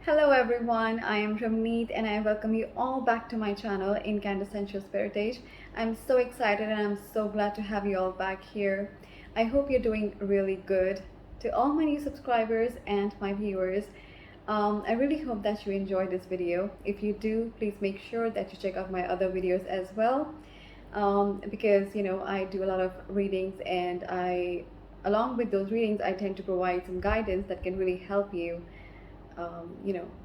Hello everyone, I am Ramneet and I welcome you all back to my channel Incandescential Spiritage. I'm so excited and I'm so glad to have you all back here. I hope you're doing really good. To all my new subscribers and my viewers, I really hope that you enjoyed this video. If you do, please make sure that you check out my other videos as well, because I do a lot of readings and along with those readings, I tend to provide some guidance that can really help you.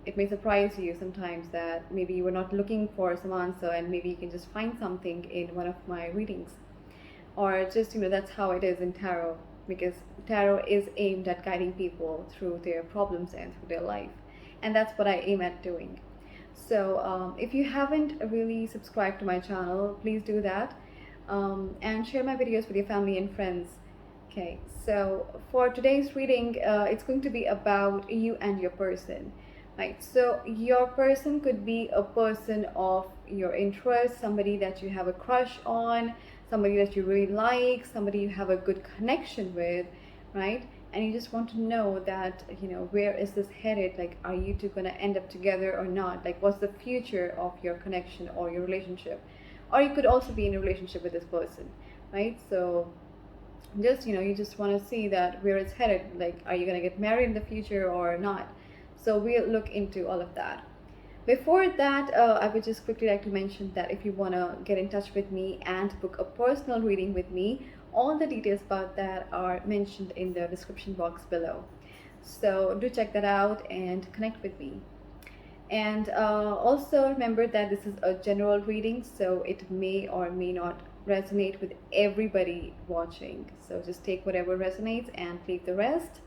It may surprise you sometimes that maybe you were not looking for some answer and maybe you can just find something in one of my readings. Or just, that's how it is in tarot, because tarot is aimed at guiding people through their problems and through their life. And that's what I aim at doing. So if you haven't really subscribed to my channel, please do that, and share my videos with your family and friends. Okay, so for today's reading, it's going to be about you and your person, right? So your person could be a person of your interest, somebody that you have a crush on, somebody that you really like, somebody you have a good connection with, right? And you just want to know that, where is this headed? Like, are you two gonna end up together or not? Like, what's the future of your connection or your relationship? Or you could also be in a relationship with this person, right? So just you just want to see that where it's headed, like are you going to get married in the future or not. So we'll look into all of that. Before that, I would just quickly like to mention that if you want to get in touch with me and book a personal reading with me, all the details about that are mentioned in the description box below. So do check that out and connect with me. And also remember that this is a general reading, so it may or may not resonate with everybody watching. So just take whatever resonates and leave the rest.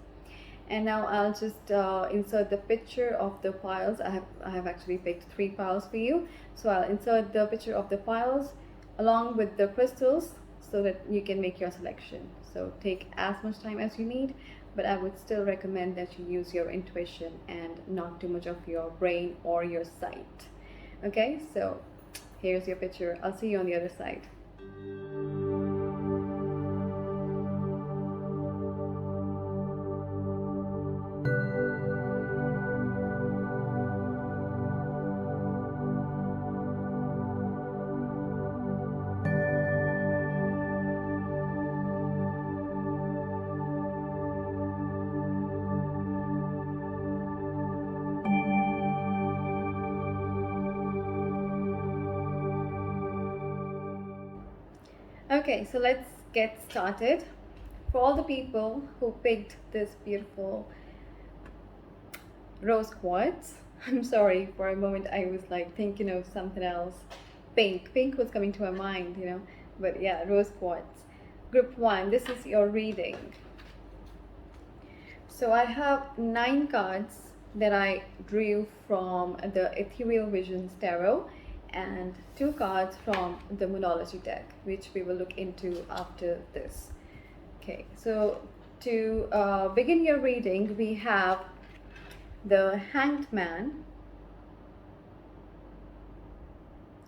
And now I'll just insert the picture of the piles. I have actually picked 3 piles for you. So I'll insert the picture of the piles along with the crystals so that you can make your selection. So take as much time as you need, but I would still recommend that you use your intuition and not too much of your brain or your sight. Okay, so here's your picture. I'll see you on the other side. Okay, so let's get started. For all the people who picked this beautiful rose quartz, I'm sorry, for a moment I was like thinking of something else. Pink was coming to my mind, but yeah, rose quartz. Group 1, this is your reading. So I have 9 cards that I drew from the Ethereal Visions Tarot and 2 cards from the Moonology deck, which we will look into after this. Okay, so to begin your reading, we have the Hanged Man.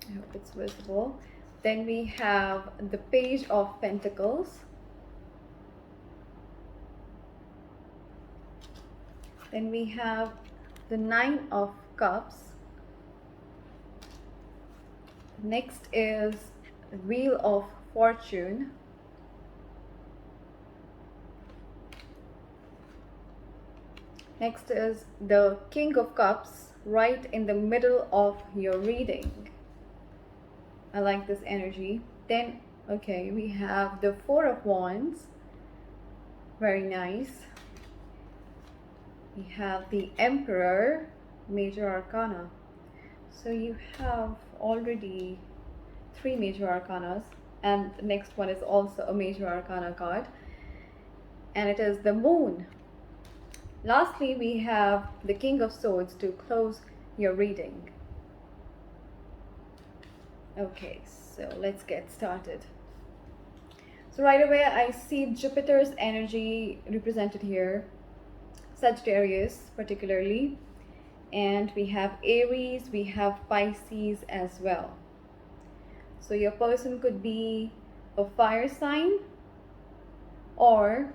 I hope it's visible. Then we have the Page of Pentacles. Then we have the 9 of Cups. Next is Wheel of Fortune. Next is the King of Cups, right in the middle of your reading. I like this energy. Then, okay, we have the 4 of Wands. Very nice. We have the Emperor, Major Arcana. So you have already 3 Major Arcanas, and the next one is also a Major Arcana card, and it is the Moon. Lastly, we have the King of Swords to close your reading. Okay, so let's get started. So right away I see Jupiter's energy represented here, Sagittarius particularly, and we have Aries, we have Pisces as well. So your person could be a fire sign, or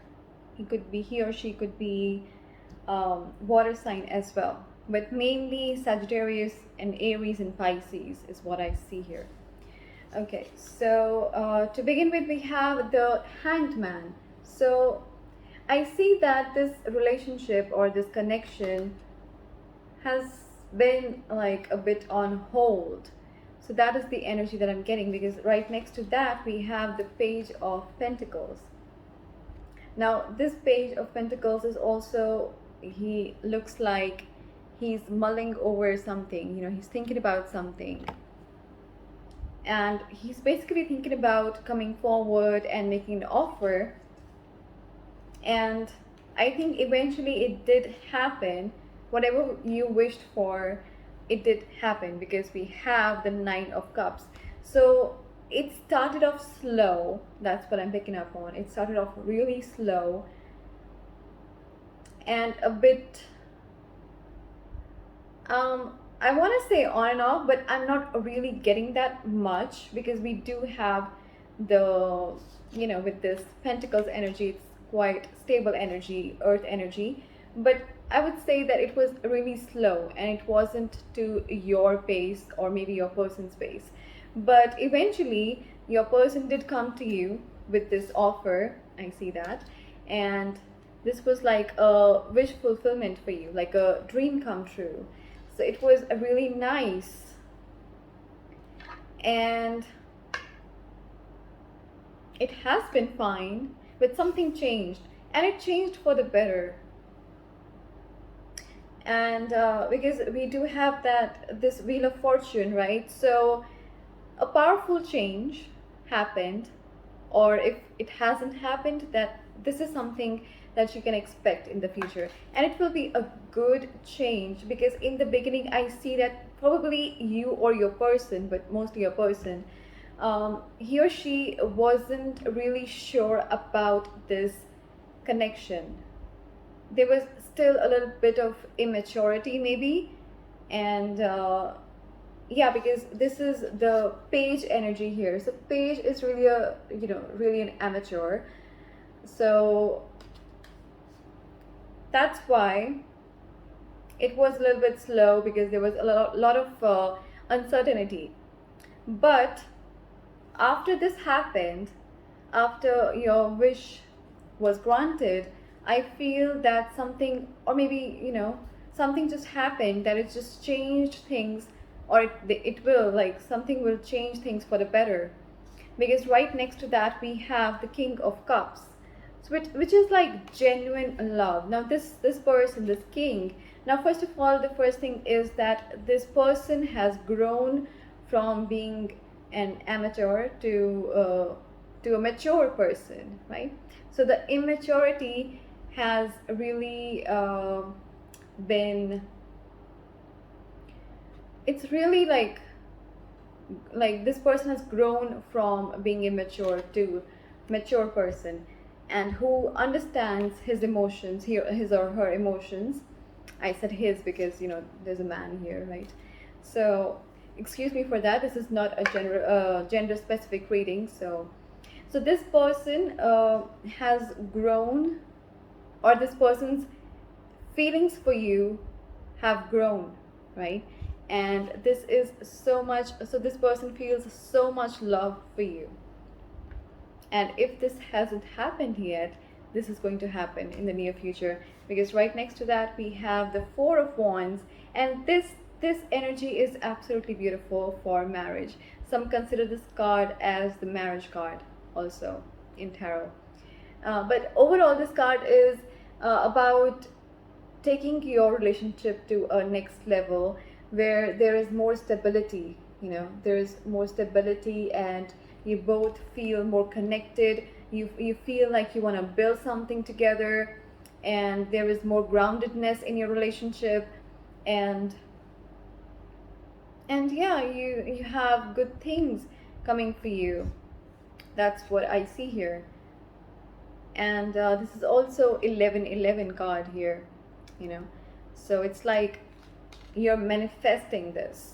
he or she could be water sign as well. but mainly Sagittarius and Aries and Pisces is what I see here. Okay, so to begin with, we have the Hanged Man. So I see that this relationship or this connection has been like a bit on hold. So that is the energy that I'm getting, because right next to that we have the Page of Pentacles. Now this Page of Pentacles is also, he looks like he's mulling over something, you know, he's thinking about something. And he's basically thinking about coming forward and making an offer. And I think eventually it did happen. Whatever you wished for, it did happen, because we have the Nine of Cups. So it started off slow. That's what I'm picking up on. It started off really slow and a bit I want to say on and off, but I'm not really getting that much, because we do have the, you know, with this Pentacles energy, it's quite stable energy, earth energy. But I would say that it was really slow and it wasn't to your pace or maybe your person's pace. But eventually your person did come to you with this offer. I see that. And this was like a wish fulfillment for you, like a dream come true. So it was really nice. And it has been fine, but something changed, and it changed for the better. And because we do have that, this Wheel of Fortune, right? So a powerful change happened, or if it hasn't happened, that this is something that you can expect in the future, and it will be a good change, because in the beginning I see that probably you or your person, but mostly your person, he or she wasn't really sure about this connection. There was still a little bit of immaturity maybe. And yeah, because this is the Page energy here. So Page is really a, you know, really an amateur. So that's why it was a little bit slow, because there was a lot of uncertainty. But after this happened, after your wish was granted, I feel that something, or maybe, you know, something just happened that it just changed things, or it will, like, something will change things for the better. Because right next to that we have the King of Cups, which is like genuine love. Now this person, this king, now first of all, the first thing is that this person has grown from being an amateur to a mature person, right? So the immaturity has really been, it's really like this person has grown from being immature to mature person, and who understands his emotions, his or her emotions. I said his because, you know, there's a man here, right? So excuse me for that. This is not a gender specific reading. So this person has grown, or this person's feelings for you have grown, right? And this is so much, so this person feels so much love for you. And if this hasn't happened yet, this is going to happen in the near future, because right next to that we have the Four of Wands, and this energy is absolutely beautiful for marriage. Some consider this card as the marriage card also in tarot. But overall, this card is about taking your relationship to a next level, where there is more stability. You know, there is more stability, and you both feel more connected. You feel like you want to build something together, and there is more groundedness in your relationship. And yeah, you have good things coming for you. That's what I see here. And this is also 1111 card here, you know. So it's like you're manifesting this.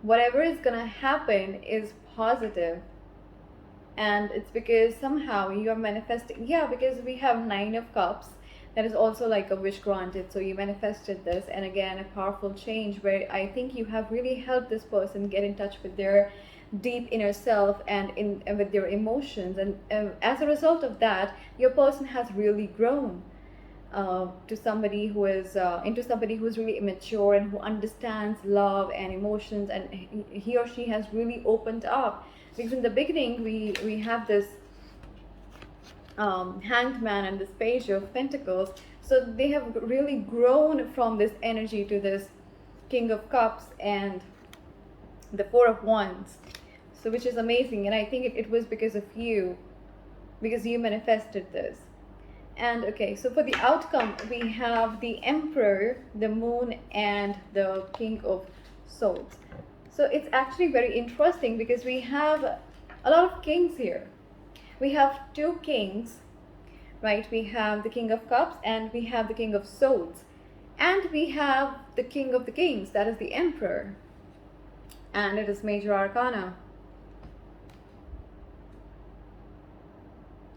Whatever is gonna happen is positive, and it's because somehow you are manifesting. Yeah, because we have Nine of Cups. that is also like a wish granted. So you manifested this, and again, a powerful change where I think you have really helped this person get in touch with their deep inner self and with their emotions, and as a result of that, your person has really grown to somebody who is into somebody who's really immature and who understands love and emotions, and he or she has really opened up. Because in the beginning we have this hanged man and this page of pentacles, so they have really grown from this energy to this king of cups and the four of wands, so which is amazing. And I think it was because of you, because you manifested this. And okay, so for the outcome, we have the Emperor, the Moon, and the King of Swords. So it's actually very interesting because we have a lot of kings here. We have two kings, right? We have the King of Cups and we have the King of Swords. And we have the King of the Kings, that is the Emperor. And it is Major Arcana.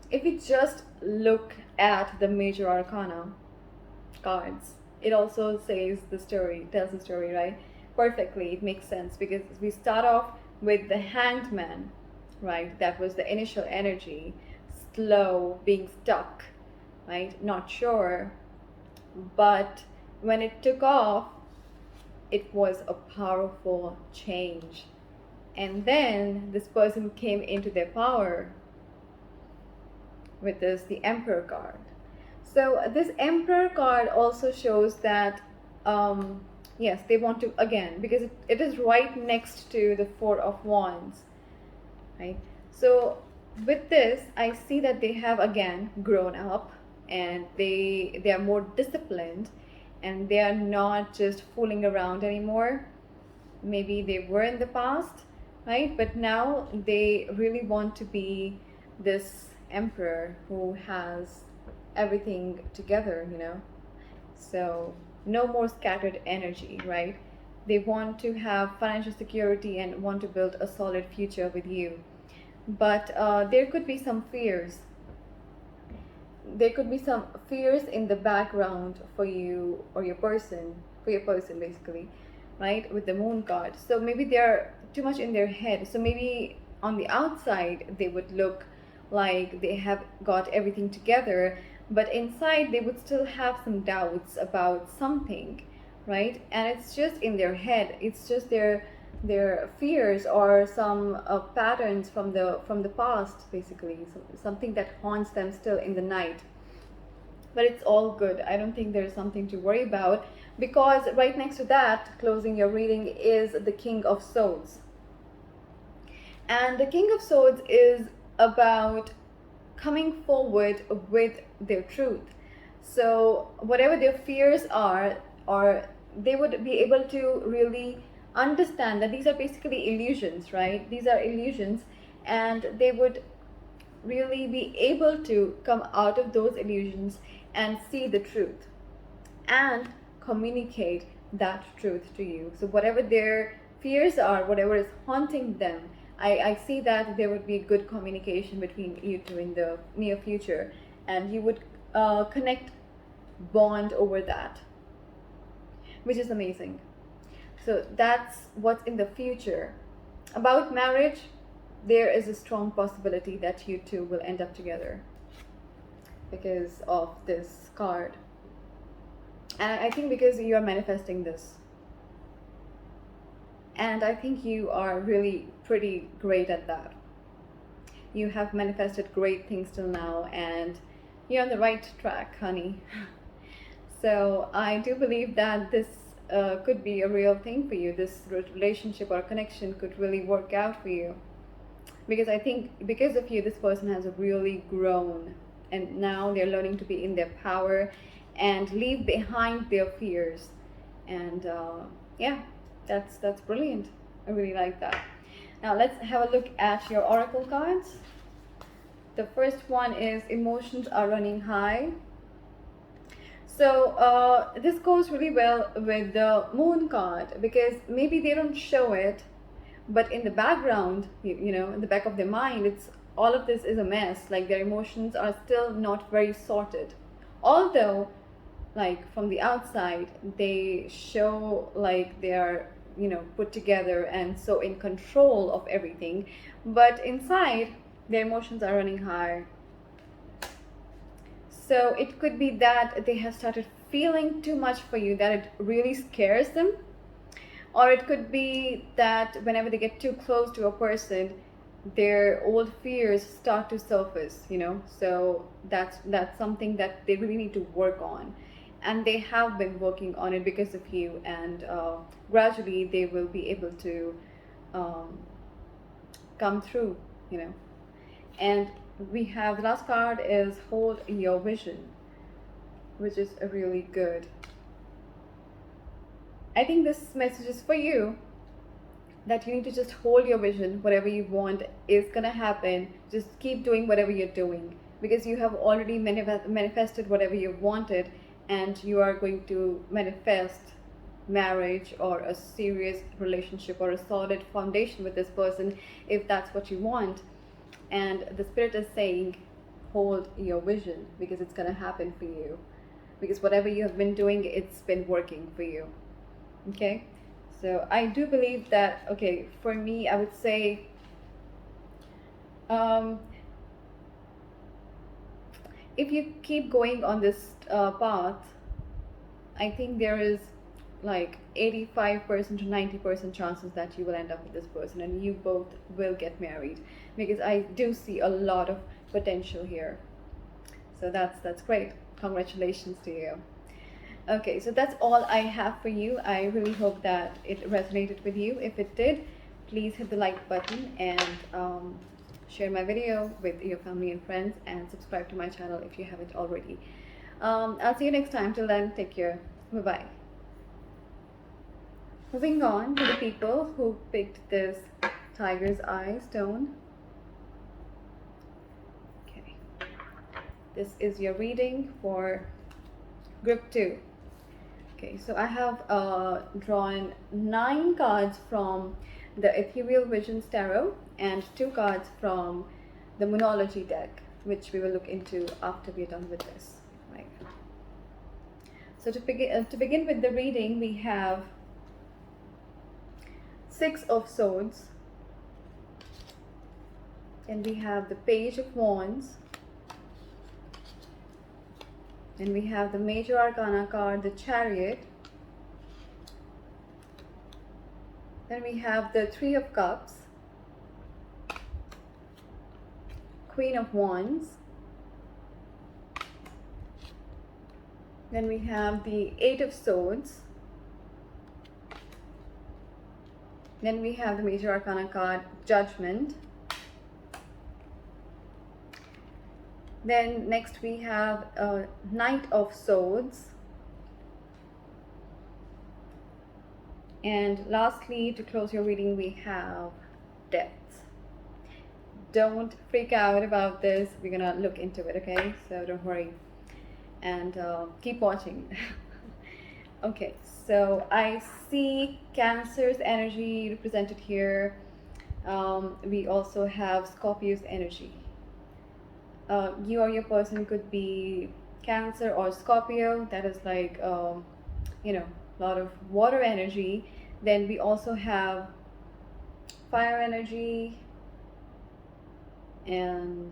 If we just look at the Major Arcana cards, it also says the story, tells the story, right? Perfectly, it makes sense because we start off with the Hanged Man, right? That was the initial energy, slow, being stuck, right? Not sure. But when it took off, it was a powerful change. And then this person came into their power with this, the Emperor card. So this Emperor card also shows that yes, they want to, again, because it is right next to the Four of Wands, right? So with this, I see that they have again grown up, and they are more disciplined, and they are not just fooling around anymore. Maybe they were in the past, right? But now they really want to be this emperor who has everything together, you know. So no more scattered energy, right? They want to have financial security and want to build a solid future with you. But there could be some fears. There could be some fears in the background for you or your person, for your person basically, right? With the moon card. So maybe they're too much in their head. So maybe on the outside they would look like they have got everything together, but inside they would still have some doubts about something, right? And it's just in their head. It's just their fears or some patterns from the past, basically. Something that haunts them still in the night. But it's all good. I don't think there's something to worry about, because right next to that, closing your reading, is the King of Swords. And the King of Swords is about coming forward with their truth. So whatever their fears are, or they would be able to really understand that these are basically illusions, right? These are illusions, and they would really be able to come out of those illusions and see the truth and communicate that truth to you. So whatever their fears are, whatever is haunting them, I see that there would be good communication between you two in the near future, and you would connect, bond over that, which is amazing. So that's what's in the future. About marriage, there is a strong possibility that you two will end up together because of this card. And I think because you are manifesting this. And I think you are really pretty great at that. You have manifested great things till now, and you're on the right track, honey. So I do believe that this could be a real thing for you. This relationship or connection could really work out for you. Because I think because of you, this person has really grown, and now they're learning to be in their power and leave behind their fears. And yeah, that's brilliant. I really like that. Now let's have a look at your oracle cards. The first one is emotions are running high. So this goes really well with the moon card, because maybe they don't show it, but in the background, you know, in the back of their mind, it's all of this is a mess. Like their emotions are still not very sorted, Although, like from the outside, they show like they are, put together and so in control of everything, but inside their emotions are running high. So it could be that they have started feeling too much for you, that it really scares them. Or it could be that whenever they get too close to a person, their old fears start to surface. So that's something that they really need to work on. And they have been working on it because of you, and gradually they will be able to um, come through, you know. And we have the last card is hold your vision, which is a really good. I think this message is for you, that you need to just hold your vision. Whatever you want is gonna happen. Just keep doing whatever you're doing, because you have already manifested whatever you wanted, and you are going to manifest marriage or a serious relationship or a solid foundation with this person if that's what you want. And the spirit is saying, hold your vision, because it's gonna happen for you, because whatever you have been doing, it's been working for you. Okay, so I do believe that, okay, for me, I would say, if you keep going on this path, I think there is like 85% to 90% chances that you will end up with this person and you both will get married, because I do see a lot of potential here. So that's great. Congratulations to you. Okay, so that's all I have for you. I really hope that it resonated with you. If it did, please hit the like button and share my video with your family and friends, and subscribe to my channel if you haven't already. I'll see you next time. Till then, take care. Bye-bye. Moving on to the people who picked this tiger's eye stone. Okay, this is your reading for group 2. Okay, so I have drawn 9 cards from the Ethereal Visions Tarot and 2 cards from the Moonology deck, which we will look into after we are done with this. Right. So to begin with the reading, we have 6 of Swords, and we have the Page of Wands, and we have the Major Arcana card, the Chariot. Then we have the 3 of Cups, Queen of Wands. Then we have the 8 of Swords. Then we have the Major Arcana card, Judgment. Then next we have Knight of Swords. And lastly, to close your reading, we have Death. Don't freak out about this. We're gonna look into it, okay? So don't worry, and keep watching. Okay, so I see Cancer's energy represented here. We also have Scorpio's energy. You or your person could be Cancer or Scorpio. That is like, a lot of water energy. Then we also have fire energy and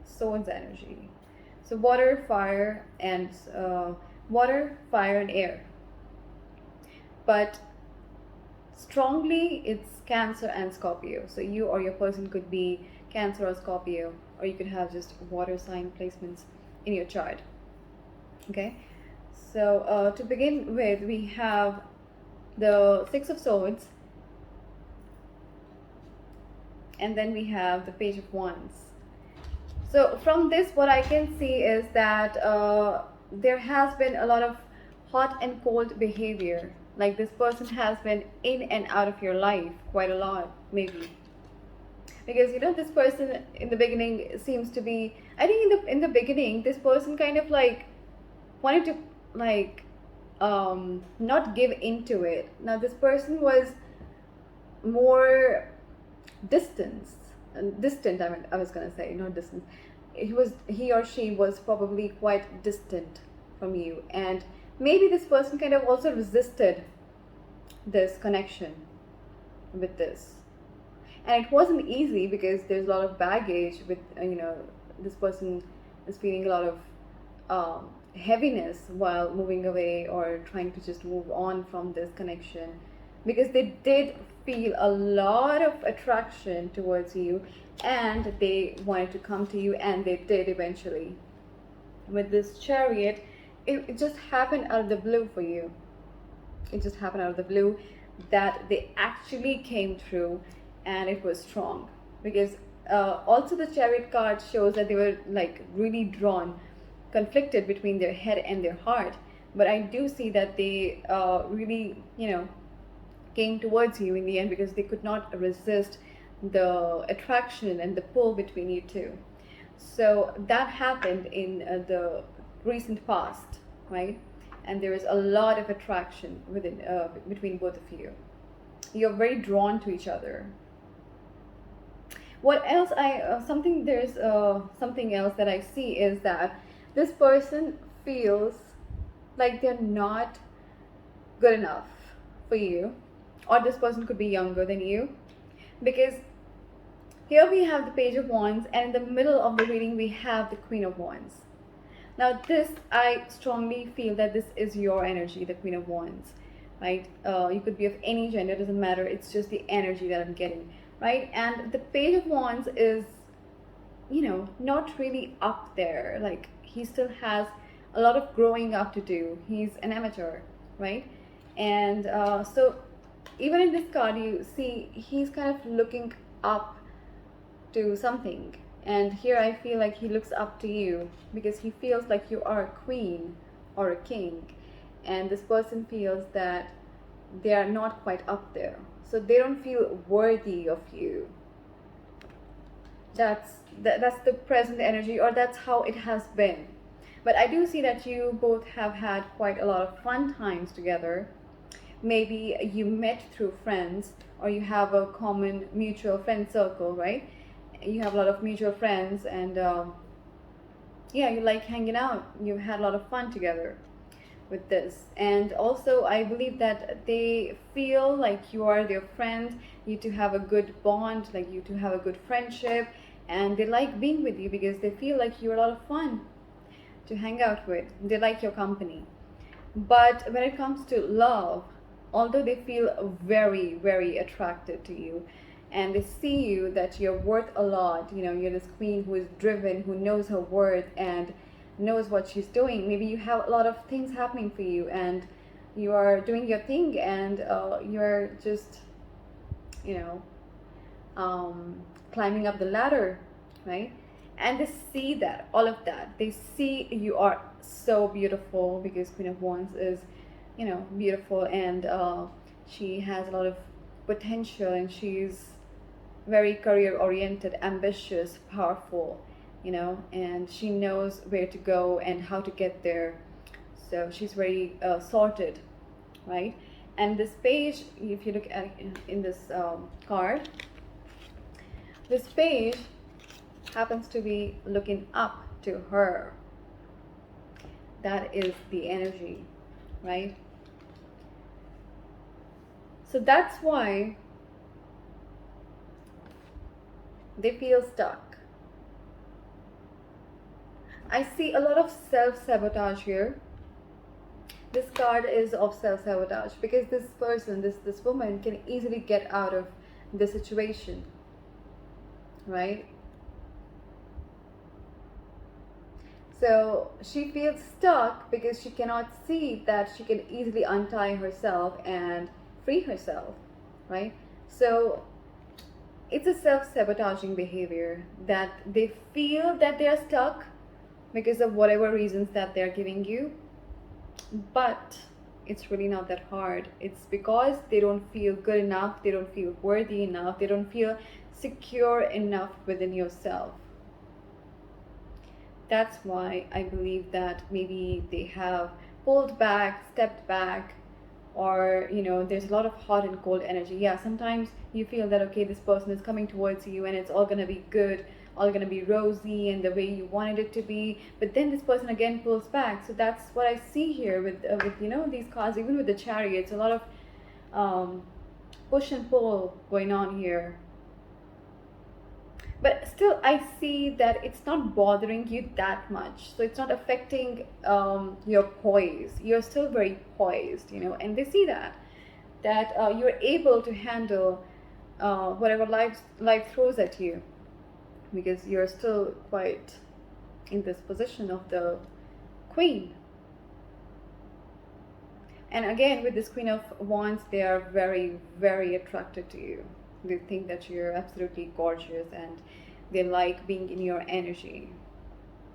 swords energy. So water, fire, and air. But strongly, it's Cancer and Scorpio. So you or your person could be Cancer or Scorpio, or you could have just water sign placements in your chart. Okay, so to begin with, we have the 6 of Swords, and then we have the Page of Wands. So from this, what I can see is that there has been a lot of hot and cold behavior. Like this person has been in and out of your life quite a lot, maybe. Because this person in the beginning seems to be, I think in the beginning, this person kind of like wanted to like not give into it. Now this person was more distant. I mean, I was gonna say not distance, he or she was probably quite distant from you, and maybe this person kind of also resisted this connection with this. And it wasn't easy because there's a lot of baggage with this person is feeling a lot of heaviness while moving away or trying to just move on from this connection, because they did feel a lot of attraction towards you and they wanted to come to you, and they did eventually. With this Chariot, it just happened out of the blue for you. It just happened out of the blue that they actually came through, and it was strong. Because also the Chariot card shows that they were like really drawn, conflicted between their head and their heart. But I do see that they really came towards you in the end, because they could not resist the attraction and the pull between you two. So that happened in the recent past, right? And there is a lot of attraction between both of you. You're very drawn to each other. What else something else that I see is that this person feels like they're not good enough for you, or this person could be younger than you, because here we have the Page of Wands, and in the middle of the reading we have the Queen of Wands. Now this, I strongly feel that this is your energy, the Queen of Wands, right? You could be of any gender, doesn't matter, it's just the energy that I'm getting, right? And the Page of Wands is, not really up there. Like, he still has a lot of growing up to do. He's an amateur, right? And so even in this card, you see he's kind of looking up to something. And here I feel like he looks up to you because he feels like you are a queen or a king. And this person feels that they are not quite up there. So they don't feel worthy of you. That's the present energy, or that's how it has been. But I do see that you both have had quite a lot of fun times together. Maybe you met through friends, or you have a common mutual friend circle, right? You have a lot of mutual friends, and you like hanging out. You've had a lot of fun together with this. And also I believe that they feel like you are their friend. You two have a good bond, like you two have a good friendship, and they like being with you because they feel like you're a lot of fun to hang out with. They like your company. But when it comes to love, although they feel very, very attracted to you, and they see you that you're worth a lot, you're this queen who is driven, who knows her worth and knows what she's doing. Maybe you have a lot of things happening for you, and you are doing your thing, and you're just climbing up the ladder, right? And they see that, all of that, they see you are so beautiful, because Queen of Wands is beautiful, and she has a lot of potential, and she's very career oriented, ambitious, powerful, and she knows where to go and how to get there. So she's very sorted, right? And this page, if you look at in this card, this page happens to be looking up to her. That is the energy, right? So that's why they feel stuck. I see a lot of self-sabotage here. This card is of self-sabotage, because this person, this woman, can easily get out of the situation, right? So she feels stuck because she cannot see that she can easily untie herself and free herself, right? So it's a self-sabotaging behavior, that they feel that they are stuck because of whatever reasons that they're giving you. But it's really not that hard. It's because they don't feel good enough, they don't feel worthy enough, they don't feel secure enough within yourself. That's why I believe that maybe they have pulled back, stepped back, or there's a lot of hot and cold energy. Yeah, sometimes you feel that, okay, this person is coming towards you and it's all gonna be good, all gonna be rosy and the way you wanted it to be, but then this person again pulls back. So that's what I see here with these cards. Even with the Chariots, a lot of push and pull going on here. But still, I see that it's not bothering you that much, so it's not affecting your poise. You're still very poised, and they see that you're able to handle whatever life throws at you, because you're still quite in this position of the Queen. And again, with this Queen of Wands, they are very, very attracted to you. They think that you're absolutely gorgeous, and they like being in your energy.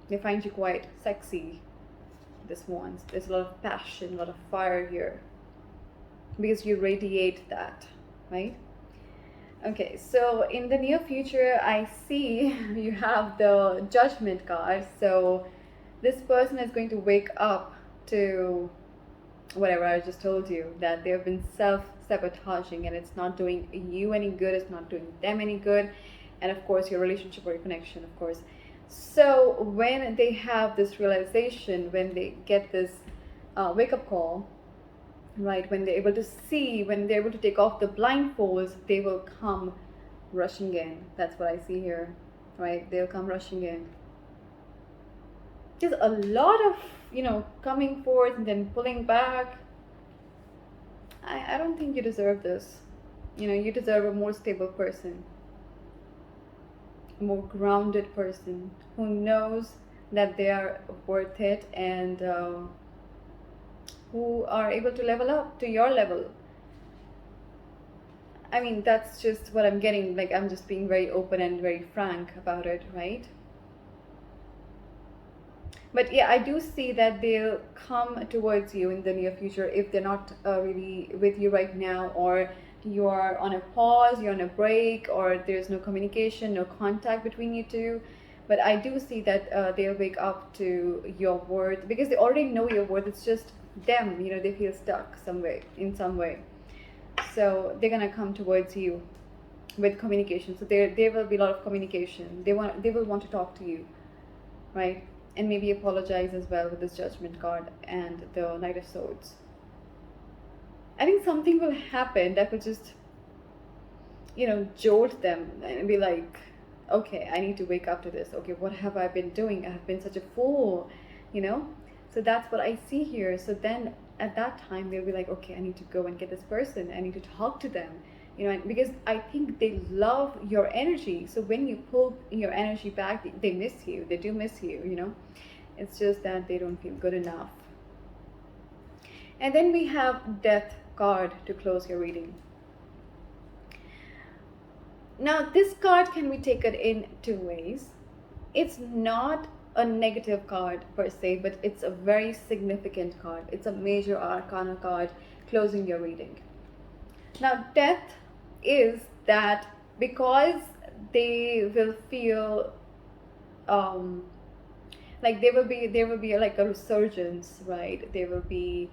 They find you quite sexy, this Wands. There's a lot of passion, a lot of fire here, because you radiate that, right? Okay, so in the near future, I see you have the Judgment card. So this person is going to wake up to whatever I just told you, that they've been self-sabotaging, and it's not doing you any good, it's not doing them any good, and of course your relationship or your connection, of course. So when they have this realization, when they get this wake-up call, right, when they're able to see, when they're able to take off the blindfolds, they will come rushing in. That's what I see here, right? They'll come rushing in. There's a lot of coming forward and then pulling back. I don't think you deserve this. You deserve a more stable person, a more grounded person who knows that they are worth it, and who are able to level up to your level. I mean, that's just what I'm getting. Like, I'm just being very open and very frank about it, right? But yeah, I do see that they'll come towards you in the near future if they're not really with you right now, or you are on a pause, you're on a break, or there's no communication, no contact between you two. But I do see that they'll wake up to your worth, because they already know your worth. It's just them, they feel stuck in some way. So they're gonna come towards you with communication. So there will be a lot of communication. They will want to talk to you, right? And maybe apologize as well with this Judgment card and the Knight of Swords. I think something will happen that will just, jolt them and be like, okay, I need to wake up to this. Okay, what have I been doing? I have been such a fool, So that's what I see here. So then at that time, they'll be like, okay, I need to go and get this person. I need to talk to them, because I think they love your energy. So when you pull your energy back, they miss you. They do miss you, It's just that they don't feel good enough. And then we have Death card to close your reading. Now, this card can be taken in two ways. It's not a negative card per se, but it's a very significant card. It's a major arcana card closing your reading. Now, death is that because they will feel like there will be like a resurgence, right? There will be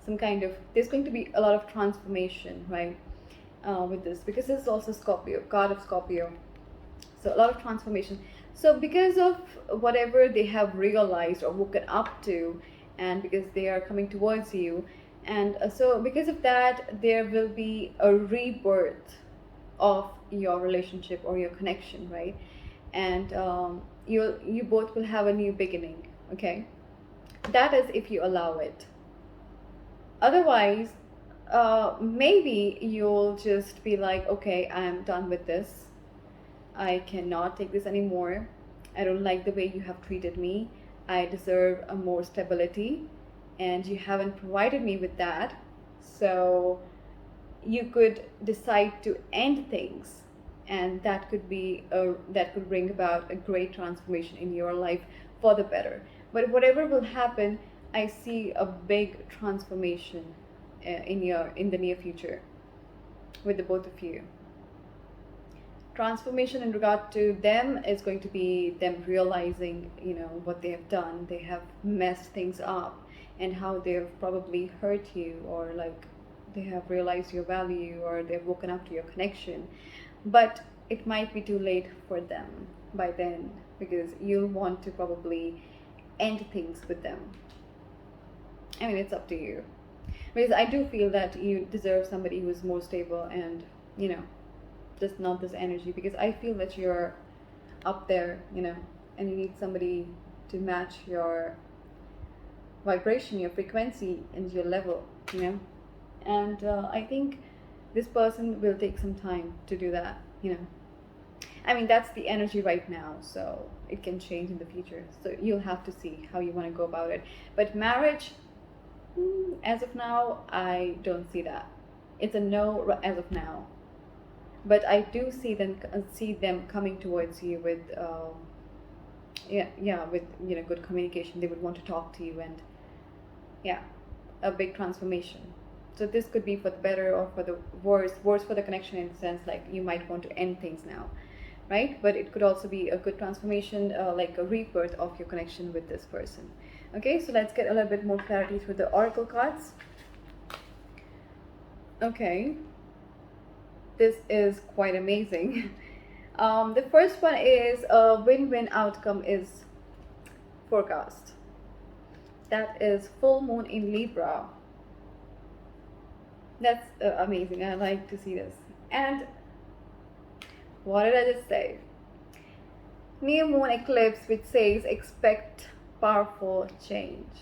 some kind of, there's going to be a lot of transformation, right? With this, because this is also Scorpio, card of Scorpio. So a lot of transformation. So because of whatever they have realized or woken up to, and because they are coming towards you, and so because of that, there will be a rebirth of your relationship or your connection, right? And you both will have a new beginning. Okay, that is if you allow it. Otherwise, maybe you'll just be like, okay, I'm done with this. I cannot take this anymore. I don't like the way you have treated me. I deserve a more stability, and you haven't provided me with that. So you could decide to end things, and that could bring about a great transformation in your life for the better. But whatever will happen, I see a big transformation in the near future with the both of you. Transformation in regard to them is going to be them realizing, what they have done. They have messed things up, and how they've probably hurt you, or like they have realized your value, or they've woken up to your connection. But it might be too late for them. by then, because you'll want to probably end things with them. I mean, it's up to you. Because I do feel that you deserve somebody who's more stable and, you know, just not this energy. Because I feel that you're up there, you know, and you need somebody to match your vibration, your frequency, and your level, you know. And I think this person will take some time to do that, you know. I mean, that's the energy right now, so it can change in the future. So you'll have to see how you want to go about it. But marriage, as of now, I don't see that. It's a no as of now. But I do see them coming towards you with with, you know, good communication. They would want to talk to you, and yeah, a big transformation. So this could be for the better or for the worse. Worse for the connection, in the sense like you might want to end things now, right? But it could also be a good transformation, like a rebirth of your connection with this person. Okay, so let's get a little bit more clarity through the oracle cards. Okay, this is quite amazing. The first one is a win-win outcome is forecast. That is full moon in Libra. That's amazing. I like to see this. And what did I just say? New moon eclipse, which says expect powerful change.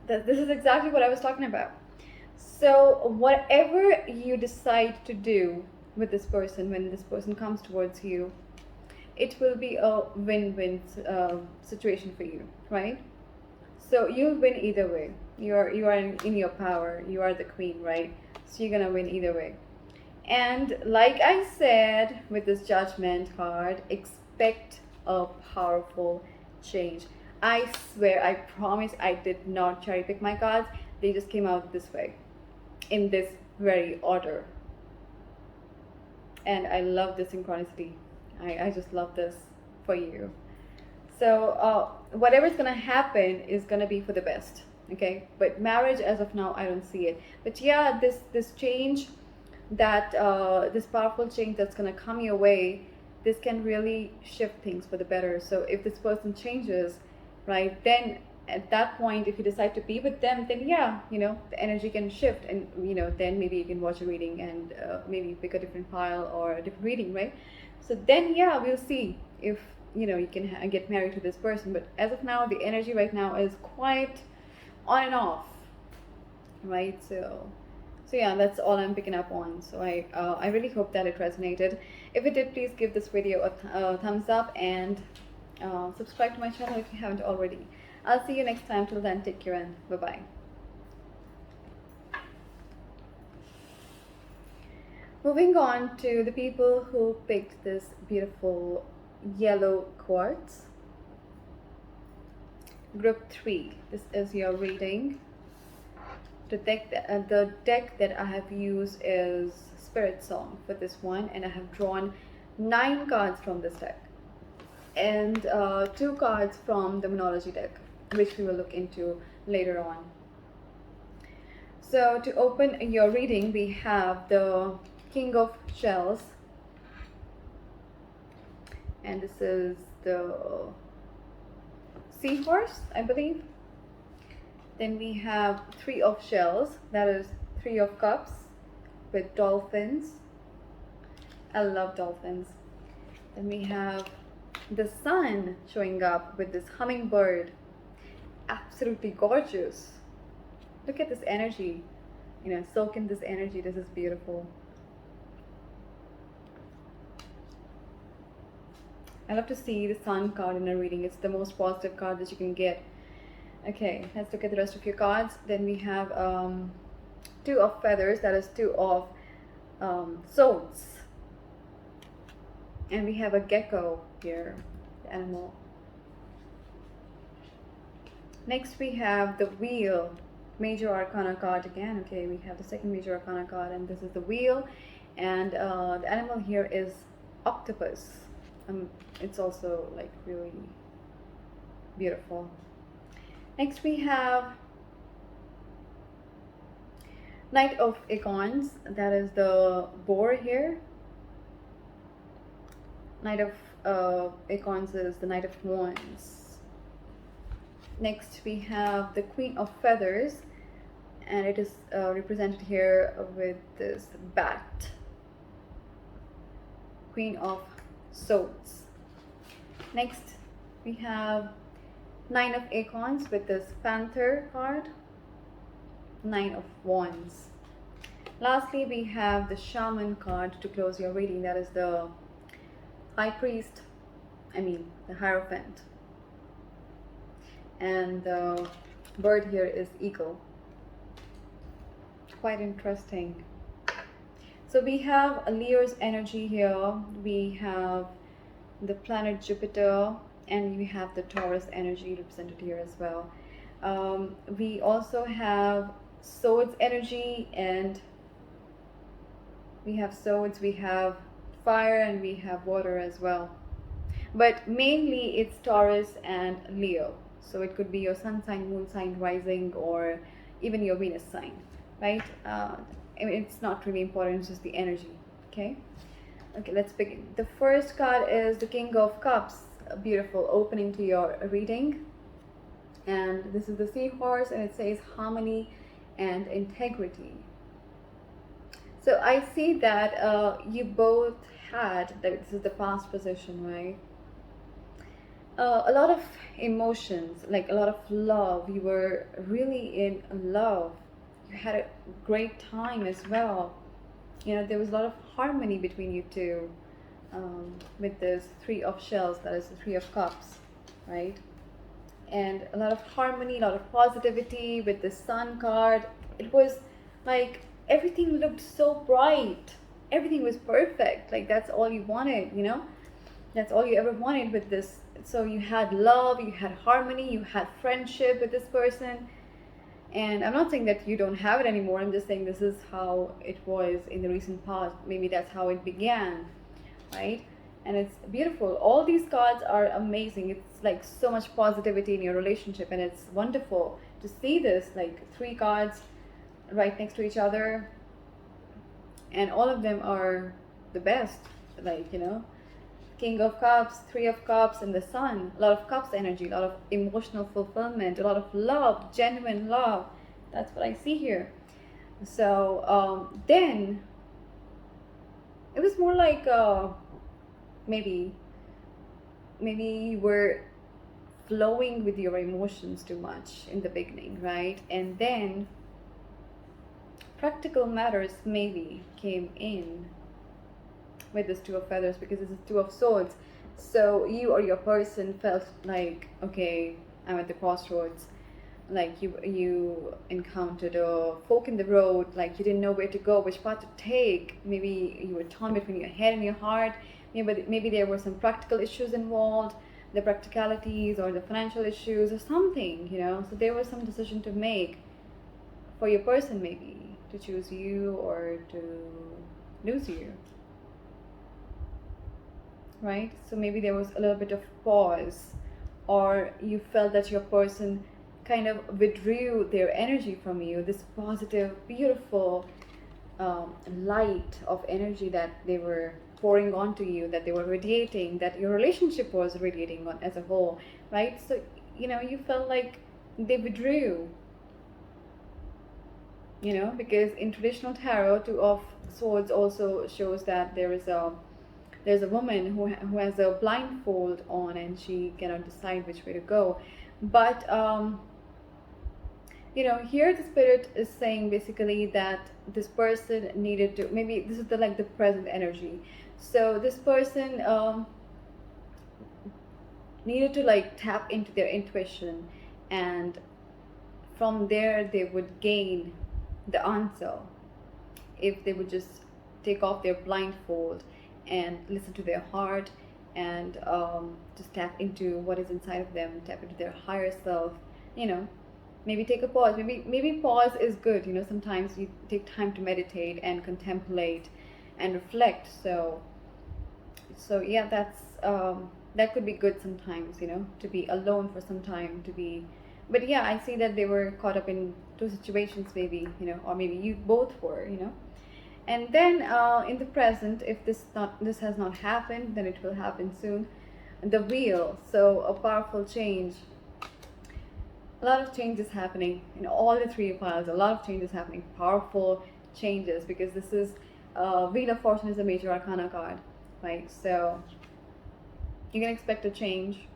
This is exactly what I was talking about. So whatever you decide to do with this person, when this person comes towards you, it will be a win-win situation for you, right? So you'll win either way. You are in your power. You are the queen, right? So you're gonna win either way. And like I said with this judgment card, expect a powerful change. I swear, I promise, I did not cherry pick my cards. They just came out this way, in this very order. And I love this synchronicity. I just love this for you. So whatever's gonna happen is gonna be for the best. Okay, but marriage as of now, I don't see it. But yeah, this change, that this powerful change that's gonna come your way, this can really shift things for the better. So if this person changes, right, then at that point, if you decide to be with them, then yeah, you know, the energy can shift, and you know, then maybe you can watch a reading and maybe pick a different file or a different reading, right? So then yeah, we'll see if, you know, you can get married to this person. But as of now, the energy right now is quite on and off, right? So yeah, that's all I'm picking up on. So I really hope that it resonated. If it did, please give this video a thumbs up, and subscribe to my channel if you haven't already. I'll see you next time. Till then, take care and bye-bye. Moving on to the people who picked this beautiful yellow quartz. Group 3, this is your reading. The deck that I have used is Spirit Song for this one, and I have drawn 9 cards from this deck, and 2 cards from the Monology deck, which we will look into later on. So to open your reading, we have the King of Shells, and this is the Seahorse, I believe. Then we have 3 of Shells, that is 3 of Cups with dolphins. I love dolphins. Then we have the Sun showing up with this hummingbird. Absolutely gorgeous. Look at this energy, you know, soak in this energy. This is beautiful. I love to see the Sun card in a reading. It's the most positive card that you can get. Okay, let's look at the rest of your cards. Then we have 2 of Feathers, that is 2 of Swords. And we have a gecko here, the animal. Next we have the Wheel, Major Arcana card again. Okay, we have the second Major Arcana card, and this is the Wheel. And the animal here is octopus. It's also like really beautiful. Next we have Knight of Acorns, that is the boar here. Knight of Acorns is the Knight of Wands. Next we have the Queen of Feathers, and it is represented here with this bat. Queen of Swords. Next we have Nine of Acorns with this Panther card. Nine of Wands. Lastly, we have the Shaman card to close your reading. That is the High Priest, the Hierophant. And the bird here is Eagle. Quite interesting. So we have Leo's energy here. We have the planet Jupiter, and we have the Taurus energy represented here as well. We also have Swords energy, and we have swords, we have fire, and we have water as well. But mainly it's Taurus and Leo. So it could be your sun sign, moon sign, rising, or even your Venus sign, right? It's not really important, it's just the energy, okay? Okay, let's begin. The first card is the King of Cups, a beautiful opening to your reading. And this is the seahorse, and it says harmony and integrity. So I see that you both had, this is the past position, right? A lot of emotions, like a lot of love. You were really in love. You had a great time as well. There was a lot of harmony between you two, with this Three of Shells, that is the Three of Cups, right? And a lot of harmony, a lot of positivity with the Sun card. It was like everything looked so bright. Everything was perfect. Like that's all you wanted, That's all you ever wanted with this. So you had love, you had harmony, you had friendship with this person. And I'm not saying that you don't have it anymore. I'm just saying this is how it was in the recent past. Maybe that's how it began, right? And it's beautiful. All these cards are amazing. It's like so much positivity in your relationship, and it's wonderful to see this, like 3 cards right next to each other, and all of them are the best, King of Cups, Three of Cups, and the Sun. A lot of Cups energy, a lot of emotional fulfillment, a lot of love, genuine love. That's what I see here. So then it was more like maybe you were flowing with your emotions too much in the beginning, right? And then practical matters maybe came in with this Two of Feathers, because this is Two of Swords. So you or your person felt like, okay, I'm at the crossroads. Like you encountered a fork in the road, like you didn't know where to go, which path to take. Maybe you were torn between your head and your heart. Maybe there were some practical issues involved, the practicalities or the financial issues or something, So there was some decision to make for your person, maybe to choose you or to lose you, right? So maybe there was a little bit of pause, or you felt that your person kind of withdrew their energy from you, this positive, beautiful light of energy that they were pouring onto you, that they were radiating, that your relationship was radiating on as a whole, right? So you felt like they withdrew, because in traditional tarot, Two of Swords also shows that there's a woman who has a blindfold on, and she cannot decide which way to go. But here the spirit is saying basically that this person needed to, maybe this is the present energy. So this person needed to tap into their intuition, and from there they would gain the answer if they would just take off their blindfold and listen to their heart, and just tap into what is inside of them, tap into their higher self. Maybe take a pause. Maybe pause is good. Sometimes you take time to meditate and contemplate and reflect. So yeah, that's that could be good sometimes. To be alone for some time, but yeah, I see that they were caught up in 2 situations, maybe, or maybe you both were, And then in the present, if this has not happened, then it will happen soon. The wheel, so a powerful change. A lot of changes happening in all the three piles. A lot of changes happening, powerful changes, because this is Wheel of Fortune is a major arcana card, right? So you can expect a change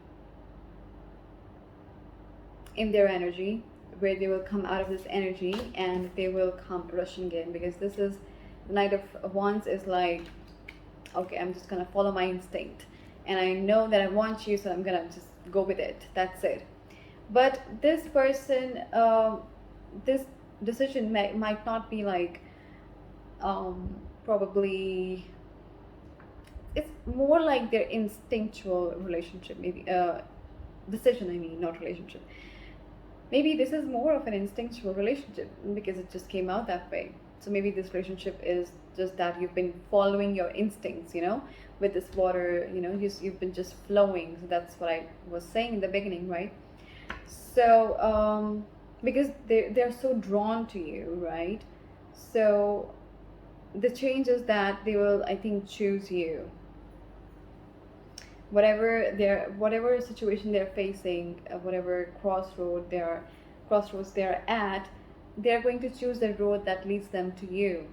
in their energy, where they will come out of this energy and they will come rushing in, because this is the Knight of Wands is like, okay, I'm just gonna follow my instinct, and I know that I want you, so I'm gonna just go with it. That's it. But this person, this decision might not be like, probably, it's more like their instinctual relationship, maybe, decision, I mean, not relationship. Maybe this is more of an instinctual relationship because it just came out that way. So maybe this relationship is just that you've been following your instincts, with this water, you've been just flowing. So that's what I was saying in the beginning, right? So because they're so drawn to you, right? So the change is that they will, I think, choose you. Whatever situation they're facing, whatever crossroads they're at, they're going to choose the road that leads them to you,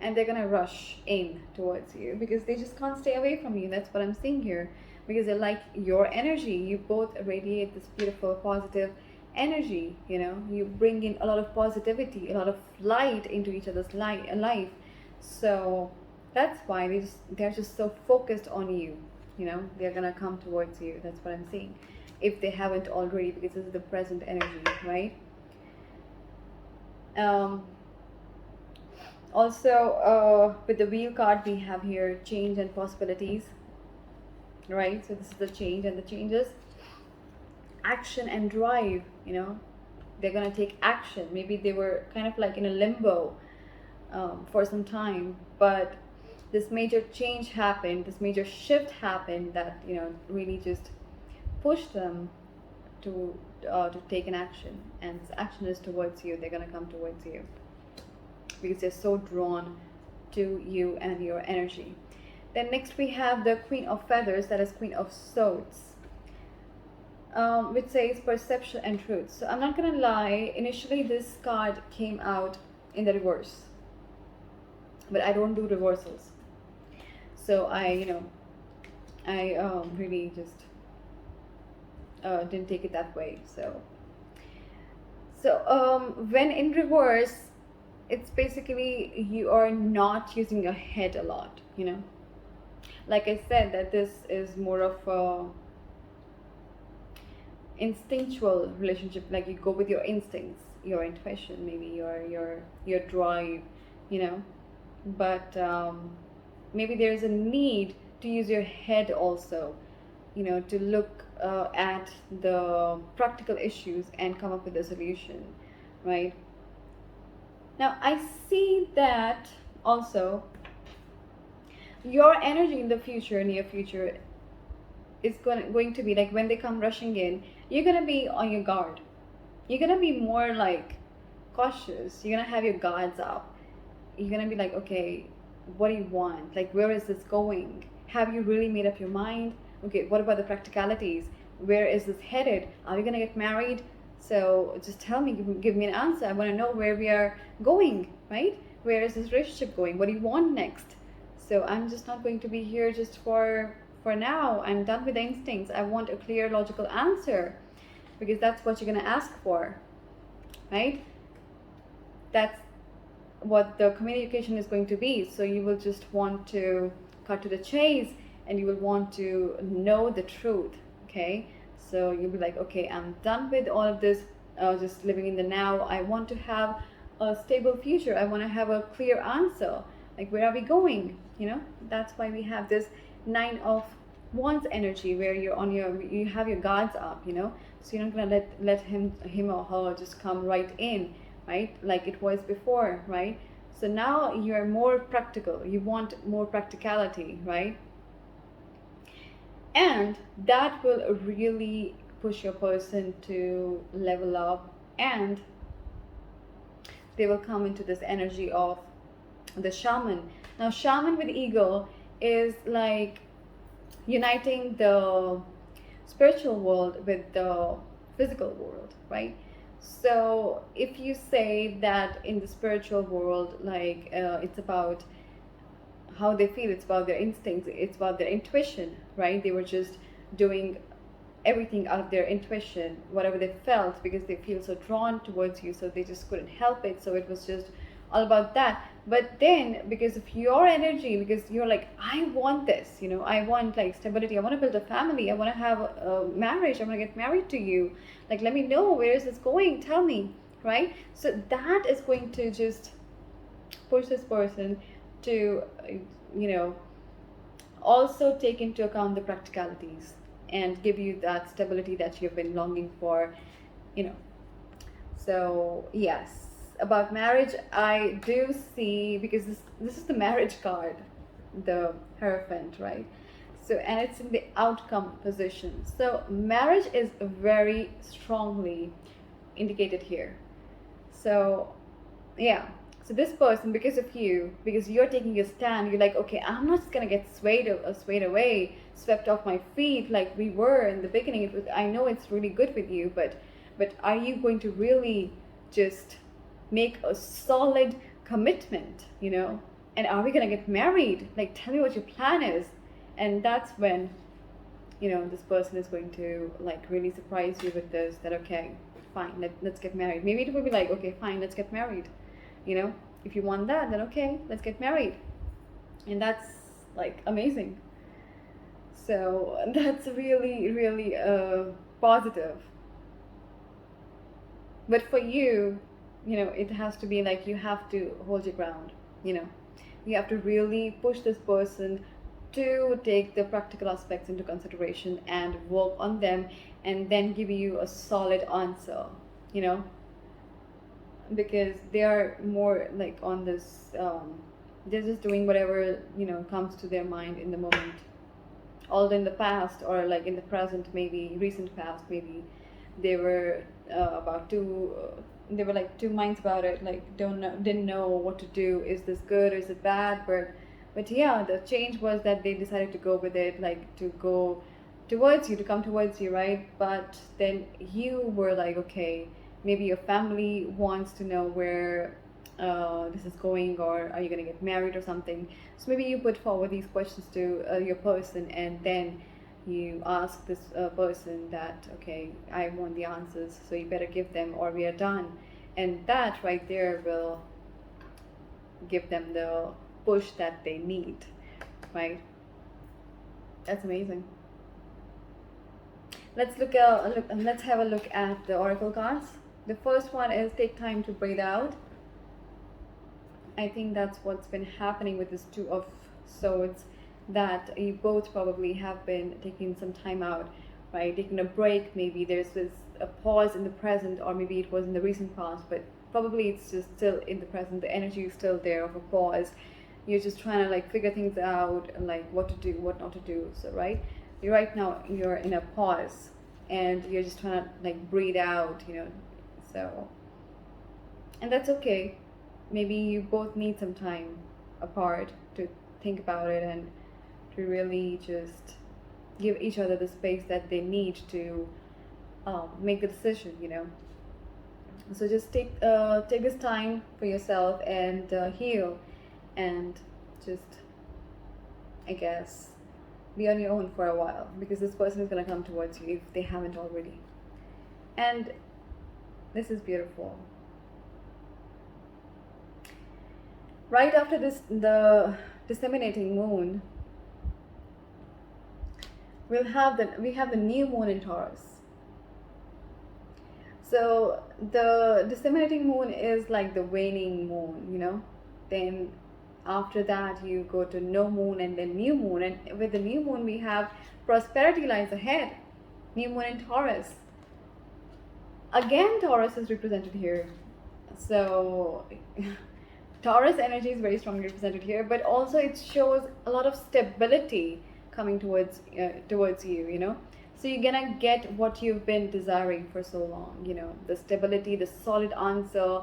and they're gonna rush in towards you because they just can't stay away from you. That's what I'm seeing here, because they like your energy. You both radiate this beautiful positive energy. You bring in a lot of positivity, a lot of light into each other's life. So that's why they're just so focused on you. They're gonna come towards you. That's what I'm seeing, if they haven't already, because this is the present energy, right? Also, with the wheel card, we have here change and possibilities, right? So this is the change, and the changes, action and drive. They're gonna take action. Maybe they were kind of like in a limbo for some time, but this major change happened, this major shift happened that really just pushed them to take an action, and this action is towards you. They're gonna come towards you because they're so drawn to you and your energy. Then next we have the Queen of Feathers, that is Queen of Swords, which says perception and truth. So I'm not gonna lie, initially this card came out in the reverse, but I don't do reversals. So I really just didn't take it that way. So when in reverse, it's basically you are not using your head a lot. Like I said, that this is more of a instinctual relationship. Like you go with your instincts, your intuition, maybe your drive, but maybe there's a need to use your head also, to look at the practical issues and come up with a solution, right? Now I see that also your energy in the future, near future, is going to be like, when they come rushing in, you're going to be on your guard. You're going to be more like cautious. You're going to have your guards up. You're going to be like, okay, what do you want? Like, where is this going? Have you really made up your mind? Okay, what about the practicalities? Where is this headed? Are we going to get married? So just tell me, give me an answer. I want to know where we are going, right? Where is this relationship going? What do you want next? So I'm just not going to be here just for now. I'm done with the instincts. I want a clear, logical answer, because that's what you're going to ask for, right? That's what the communication is going to be. So you will just want to cut to the chase, and you will want to know the truth, okay? So you'll be like, okay, I'm done with all of this, just living in the now. I want to have a stable future. I want to have a clear answer. Like, where are we going? That's why we have this 9 of Wands energy, where you have your guards up, so you're not gonna let him or her just come right in, right? Like it was before, right? So now you're more practical. You want more practicality, right? And that will really push your person to level up and they will come into this energy of the shaman. Now, shaman with eagle is like uniting the spiritual world with the physical world, right? So if you say that in the spiritual world, like it's about how they feel, it's about their instincts, it's about their intuition, right? They were just doing everything out of their intuition, whatever they felt, because they feel so drawn towards you, so they just couldn't help it. So it was just all about that. But then because of your energy, because you're like, I want this, you know, I want like stability, I want to build a family, I want to have a marriage, I want to get married to you, like let me know, where is this going, tell me, right? So that is going to just push this person to you know, also take into account the practicalities and give you that stability that you've been longing for, you know. So yes, about marriage, I do see, because this is the marriage card, the Hierophant, right? So, and it's in the outcome position. So marriage is very strongly indicated here. So yeah, so this person, because of you, because you're taking a stand, you're like, okay, I'm not just gonna get swayed away, swept off my feet like we were in the beginning. It was, I know it's really good with you, but are you going to really just make a solid commitment, you know? And are we gonna get married? Like, tell me what your plan is. And that's when, you know, this person is going to like really surprise you with this, that okay, fine, let's get married. Maybe it will be like, okay, fine, let's get married, you know. If you want that, then okay, let's get married. And that's like amazing. So that's really, really positive. But for you, you know, it has to be like, you have to hold your ground, you know. You have to really push this person to take the practical aspects into consideration and work on them, and then give you a solid answer, you know. Because they are more like on this they're just doing whatever, you know, comes to their mind in the moment. Although in the past, or like in the present, maybe recent past, maybe they were about to they were like two minds about it, like didn't know what to do, is this good or is it bad. But yeah, the change was that they decided to go with it, like to go towards you, to come towards you, right? But then you were like, okay, maybe your family wants to know where this is going, or are you going to get married or something. So maybe you put forward these questions to your person, and then you ask this person that, okay, I want the answers, so you better give them or we are done. And that right there will give them the push that they need, right? That's amazing. Let's let's have a look at the oracle cards. The first one is take time to breathe out. I think that's what's been happening with this Two of Swords, that you both probably have been taking some time out, right? Taking a break. Maybe there's this a pause in the present, or maybe it was in the recent past, but probably it's just still in the present. The energy is still there of a pause. You're just trying to like figure things out, like what to do, what not to do. So right now you're in a pause, and you're just trying to like breathe out, you know. So, and that's okay. Maybe you both need some time apart to think about it, and to really just give each other the space that they need to make the decision, you know. So just take this time for yourself, and heal, and just, I guess, be on your own for a while, because this person is going to come towards you if they haven't already. And this is beautiful. Right after this, the disseminating moon, we have the new moon in Taurus. So the disseminating moon is like the waning moon, you know. Then after that you go to no moon, and then new moon, and with the new moon we have prosperity lies ahead. New moon in Taurus. Again, Taurus is represented here. So Taurus energy is very strongly represented here, but also it shows a lot of stability coming towards you, you know. So you're gonna get what you've been desiring for so long, you know, the stability, the solid answer,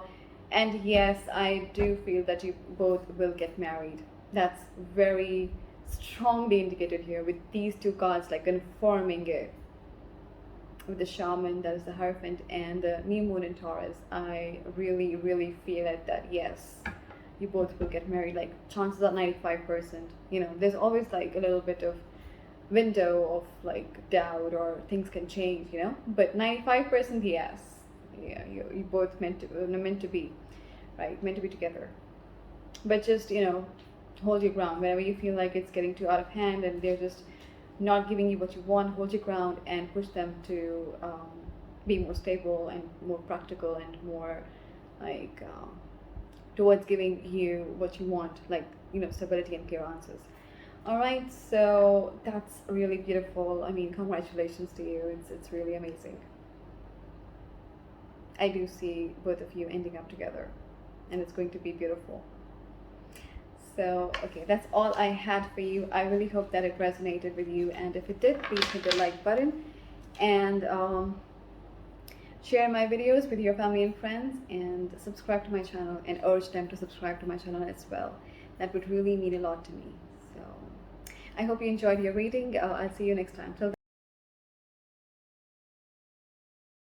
And yes, I do feel that you both will get married. That's very strongly indicated here with these two cards, like confirming it. With the shaman, that is the Hierophant, and the new moon in Taurus, I really, really feel it that yes, you both will get married. Like chances are 95%. You know, there's always like a little bit of window of like doubt or things can change, you know, but 95% yes. Yeah, you both meant to be, right? Meant to be together. But just, you know, hold your ground whenever you feel like it's getting too out of hand and they're just not giving you what you want. Hold your ground and push them to be more stable and more practical and more like towards giving you what you want, like, you know, stability and clear answers. All right, so that's really beautiful. I mean, congratulations to you. It's really amazing. I do see both of you ending up together, and it's going to be beautiful. So, okay, that's all I had for you. I really hope that it resonated with you, and if it did, please hit the like button and share my videos with your family and friends, and subscribe to my channel and urge them to subscribe to my channel as well. That would really mean a lot to me. So, I hope you enjoyed your reading. I'll see you next time. Till then.